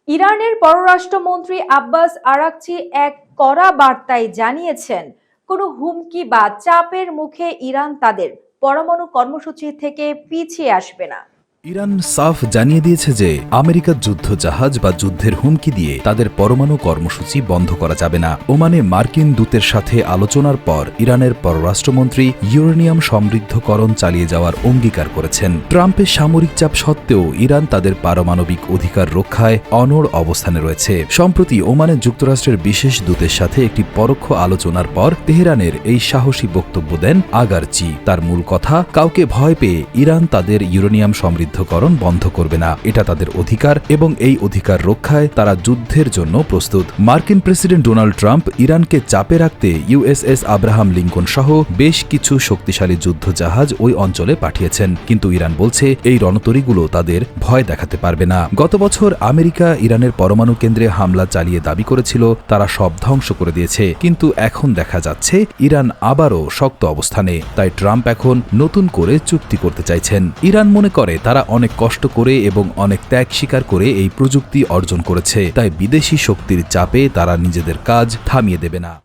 ইরানের পররাষ্ট্রমন্ত্রী Abbas Araghchi এক কড়া বার্তায় জানিয়েছেন, কোনো হুমকি বা চাপের মুখে ইরান তাদের পরমাণু কর্মসূচি থেকে পিছিয়ে আসবে না। ইরান সাফ জানিয়ে দিয়েছে যে আমেরিকার যুদ্ধজাহাজ বা যুদ্ধের হুমকি দিয়ে তাদের পরমাণু কর্মসূচি বন্ধ করা যাবে না। ওমানে মার্কিন দূতের সাথে আলোচনার পর ইরানের পররাষ্ট্রমন্ত্রী ইউরেনিয়াম সমৃদ্ধকরণ চালিয়ে যাওয়ার অঙ্গীকার করেছেন। ট্রাম্পের সামরিক চাপ সত্ত্বেও ইরান তাদের পারমাণবিক অধিকার রক্ষায় অনড় অবস্থানে রয়েছে। সম্প্রতি ওমানে যুক্তরাষ্ট্রের বিশেষ দূতের সাথে একটি পরোক্ষ আলোচনার পর তেহরানের এই সাহসী বক্তব্য দেন আগারচি। তার মূল কথা, কাউকে ভয় পেয়ে ইরান তাদের ইউরেনিয়াম সমৃদ্ধকরণ বন্ধ করবে না। এটা তাদের অধিকার এবং এই অধিকার রক্ষায় তারা যুদ্ধের জন্য প্রস্তুত। মার্কিন প্রেসিডেন্ট ডোনাল্ড ট্রাম্প ইরানকে চাপে রাখতে ইউএসএস আব্রাহাম লিঙ্কন সহ বেশ কিছু শক্তিশালী যুদ্ধজাহাজ ওই অঞ্চলে পাঠিয়েছেন, কিন্তু ইরান বলছে এই রণতরীগুলো তাদের ভয় দেখাতে পারবে না। গত বছর আমেরিকা ইরানের পরমাণু কেন্দ্রে হামলা চালিয়ে দাবি করেছিল তারা সব ধ্বংস করে দিয়েছে, কিন্তু এখন দেখা যাচ্ছে ইরান আবারও শক্ত অবস্থানে। তাই ট্রাম্প এখন নতুন করে চুক্তি করতে চাইছেন। ইরান মনে করে তারা অনেক কষ্ট করে এবং অনেক ত্যাগ স্বীকার করে এই প্রযুক্তি অর্জন করেছে, তাই বিদেশি শক্তির চাপে তারা নিজেদের কাজ থামিয়ে দেবে না।